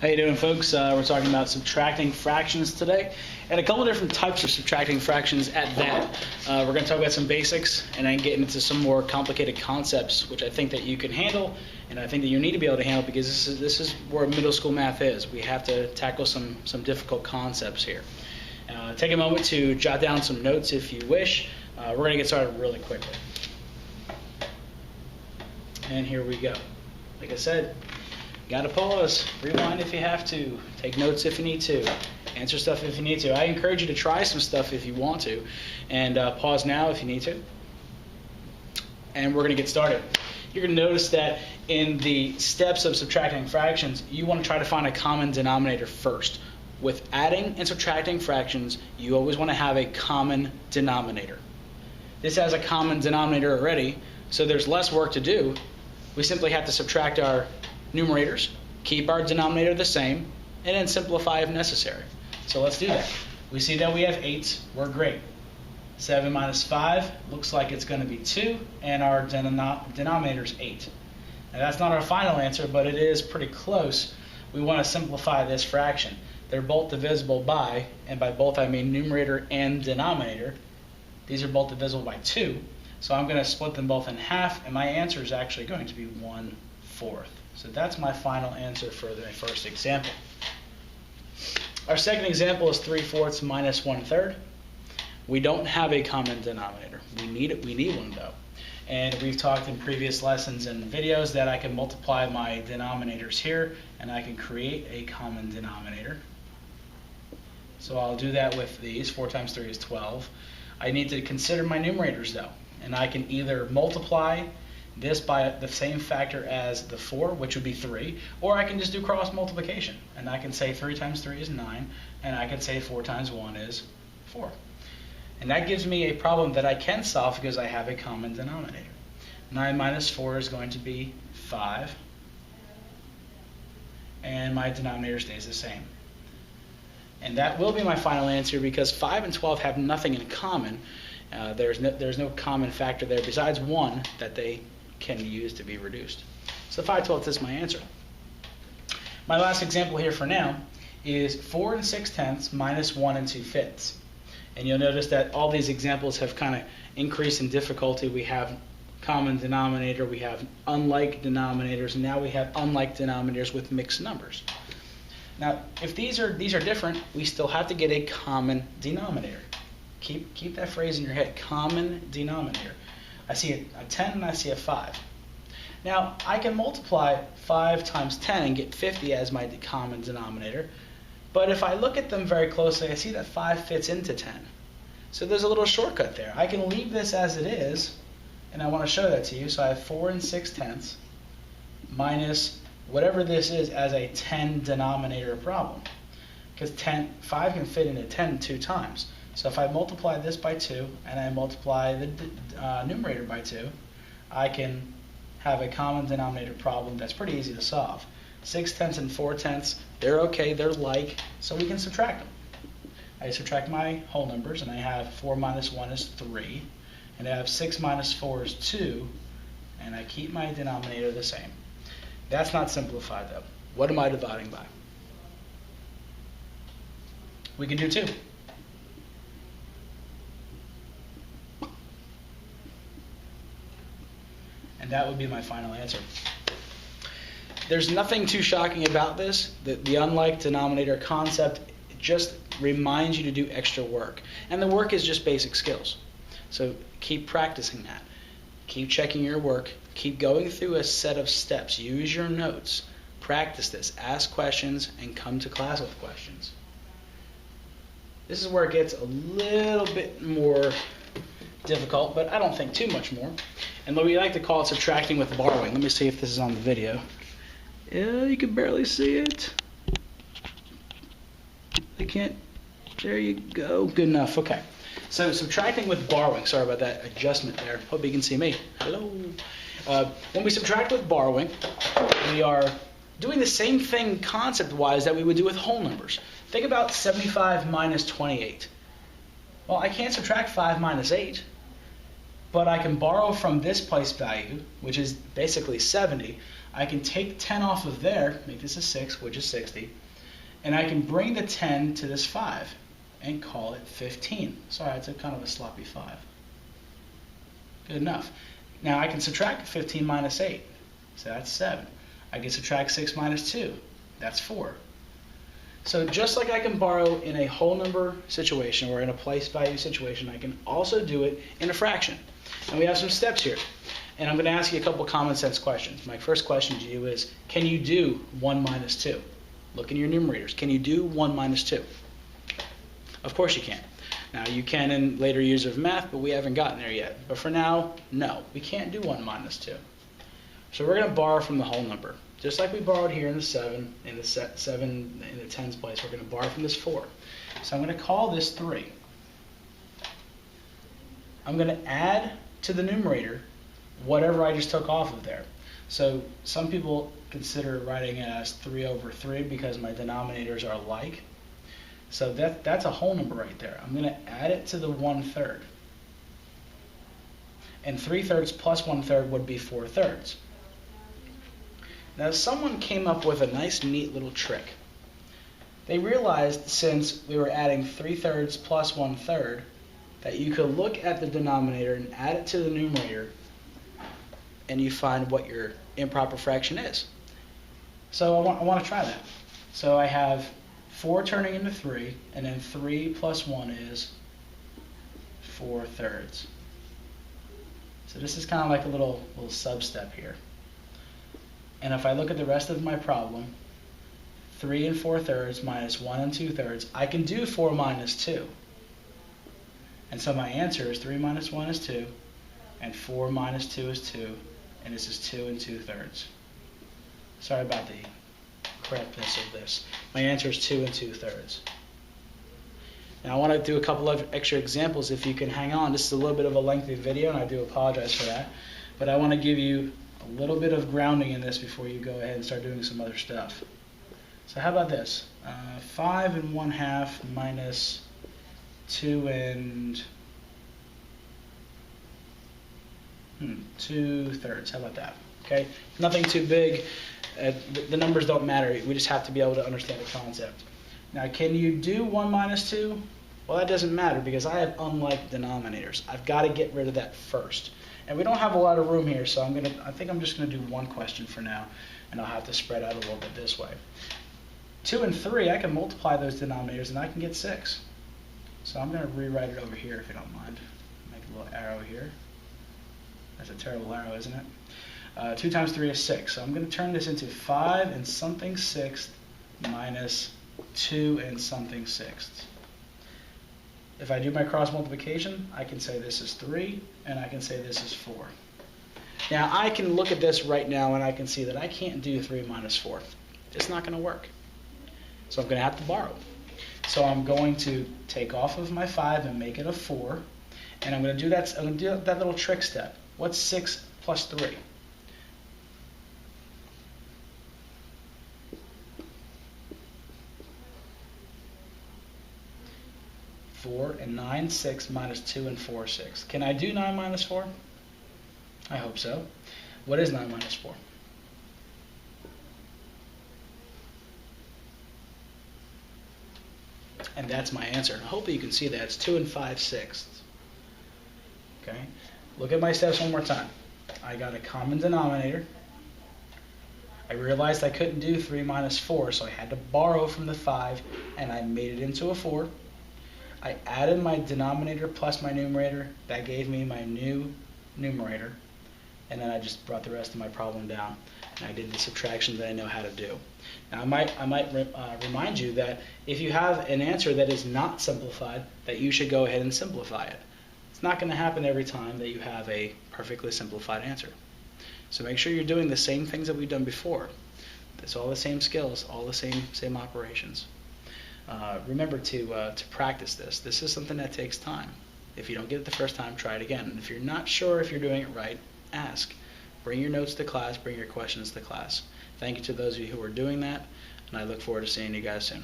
How you doing, folks? We're talking about subtracting fractions today, and a couple different types of subtracting fractions at that. We're going to talk about some basics and then get into some more complicated concepts, which I think that you can handle, and I think that you need to be able to handle because this is where middle school math is. We have to tackle some difficult concepts here. Take a moment to jot down some notes if you wish. We're going to get started really quickly. And here we go. Like I said, got to pause, rewind if you have to, take notes if you need to, answer stuff if you need to. I encourage you to try some stuff if you want to, and pause now if you need to. And we're going to get started. You're going to notice that in the steps of subtracting fractions, you want to try to find a common denominator first. With adding and subtracting fractions, you always want to have a common denominator. This has a common denominator already, so there's less work to do. We simply have to subtract our numerators, keep our denominator the same, and then simplify if necessary. So let's do that. We see that we have 8. We're great. 7 minus 5 looks like it's going to be 2, and our denominator is 8. Now that's not our final answer, but it is pretty close. We want to simplify this fraction. They're both divisible by, and by both I mean numerator and denominator. These are both divisible by 2, so I'm going to split them both in half, and my answer is actually going to be 1/4. So that's my final answer for the first example. Our second example is 3/4 minus 1/3. We don't have a common denominator. We need one though. And we've talked in previous lessons and videos that I can multiply my denominators here and I can create a common denominator. So I'll do that with these. 4 times 3 is 12. I need to consider my numerators though. And I can either multiply this by the same factor as the 4, which would be 3, or I can just do cross multiplication. And I can say 3 times 3 is 9, and I can say 4 times 1 is 4. And that gives me a problem that I can solve because I have a common denominator. 9 minus 4 is going to be 5, and my denominator stays the same. And that will be my final answer because 5 and 12 have nothing in common. There's no common factor there besides 1 that they can use to be reduced. So 5/12 is my answer. My last example here for now is 4 6/10 minus 1 2/5. And you'll notice that all these examples have kind of increased in difficulty. We have common denominator, we have unlike denominators, and now we have unlike denominators with mixed numbers. Now, if these are different, we still have to get a common denominator. Keep that phrase in your head, common denominator. I see a 10 and I see a 5. Now, I can multiply 5 times 10 and get 50 as my common denominator, but if I look at them very closely, I see that 5 fits into 10. So there's a little shortcut there. I can leave this as it is, and I want to show that to you. So I have 4 6/10 minus whatever this is as a 10 denominator problem, because 5 can fit into 10 2 times. So if I multiply this by 2 and I multiply the numerator by 2, I can have a common denominator problem that's pretty easy to solve. 6/10 and 4/10, they're okay, they're like, so we can subtract them. I subtract my whole numbers and I have 4 minus 1 is 3, and I have 6 minus 4 is 2, and I keep my denominator the same. That's not simplified though. What am I dividing by? We can do 2. And that would be my final answer. There's nothing too shocking about this. The unlike denominator concept just reminds you to do extra work. And the work is just basic skills. So keep practicing that. Keep checking your work. Keep going through a set of steps. Use your notes. Practice this. Ask questions and come to class with questions. This is where it gets a little bit more difficult, but I don't think too much more. And we like to call it subtracting with borrowing. Let me see if this is on the video. Yeah, you can barely see it. I can't. There you go. Good enough. Okay. So subtracting with borrowing. Sorry about that adjustment there. Hope you can see me. Hello. When we subtract with borrowing, we are doing the same thing concept-wise that we would do with whole numbers. Think about 75 minus 28. Well, I can't subtract 5 minus 8. But I can borrow from this place value, which is basically 70. I can take 10 off of there, make this a 6, which is 60, and I can bring the 10 to this 5 and call it 15. Sorry, it's a kind of a sloppy 5. Good enough. Now I can subtract 15 minus 8, so that's 7. I can subtract 6 minus 2, that's 4. So just like I can borrow in a whole number situation or in a place value situation, I can also do it in a fraction. And we have some steps here. And I'm going to ask you a couple common sense questions. My first question to you is, can you do 1 minus 2? Look in your numerators. Can you do 1 minus 2? Of course you can. Now you can in later years of math, but we haven't gotten there yet. But for now, no, we can't do 1 minus 2. So we're going to borrow from the whole number. Just like we borrowed here in the 7, in the 7 in the tens place, we're going to borrow from this 4. So I'm going to call this 3. I'm going to add to the numerator whatever I just took off of there. So some people consider writing it as 3 over 3 because my denominators are alike. So that's a whole number right there. I'm going to add it to the 1/3. And 3/3 plus 1/3 would be 4/3. Now someone came up with a nice neat little trick. They realized since we were adding 3/3 plus 1/3 that you could look at the denominator and add it to the numerator and you find what your improper fraction is. So I want to try that. So I have 4 turning into 3, and then 3 plus 1 is 4/3. So this is kind of like a little sub-step here. And if I look at the rest of my problem, 3 and 4/3 minus 1 and 2/3, I can do 4 minus 2. And so my answer is 3 minus 1 is 2, and 4 minus 2 is 2, and this is 2 and 2/3. Sorry about the correctness of this. My answer is 2 and 2/3. Now I want to do a couple of extra examples if you can hang on. This is a little bit of a lengthy video, and I do apologize for that. But I want to give you a little bit of grounding in this before you go ahead and start doing some other stuff. So how about this? 5 and 1/2 minus 2 and 2/3. How about that? Okay, nothing too big. The numbers don't matter. We just have to be able to understand the concept. Now, can you do 1 minus 2? Well, that doesn't matter because I have unlike denominators. I've got to get rid of that first. And we don't have a lot of room here, so I think I'm just going to do one question for now, and I'll have to spread out a little bit this way. 2 and 3, I can multiply those denominators, and I can get 6. So I'm going to rewrite it over here if you don't mind. Make a little arrow here. That's a terrible arrow, isn't it? 2 times 3 is 6. So I'm going to turn this into 5 and something sixth minus 2 and something sixth. If I do my cross multiplication, I can say this is 3, and I can say this is 4. Now, I can look at this right now, and I can see that I can't do 3 minus 4. It's not going to work. So I'm going to have to borrow. So I'm going to take off of my 5 and make it a 4, and I'm going to do that little trick step. What's 6 plus 3? Four and 9, 6 minus 2 and 4, 6. Can I do 9 minus 4? I hope so. What is 9 minus 4? And that's my answer. I hope that you can see that. It's 2 and 5/6. Okay? Look at my steps one more time. I got a common denominator. I realized I couldn't do 3 minus 4, so I had to borrow from the 5, and I made it into a 4. I added my denominator plus my numerator. That gave me my new numerator. And then I just brought the rest of my problem down. And I did the subtraction that I know how to do. Now, I might remind you that if you have an answer that is not simplified, that you should go ahead and simplify it. It's not going to happen every time that you have a perfectly simplified answer. So make sure you're doing the same things that we've done before. It's all the same skills, all the same operations. Remember to practice this. This is something that takes time. If you don't get it the first time, try it again. And if you're not sure if you're doing it right, ask. Bring your notes to class, bring your questions to class. Thank you to those of you who are doing that, and I look forward to seeing you guys soon.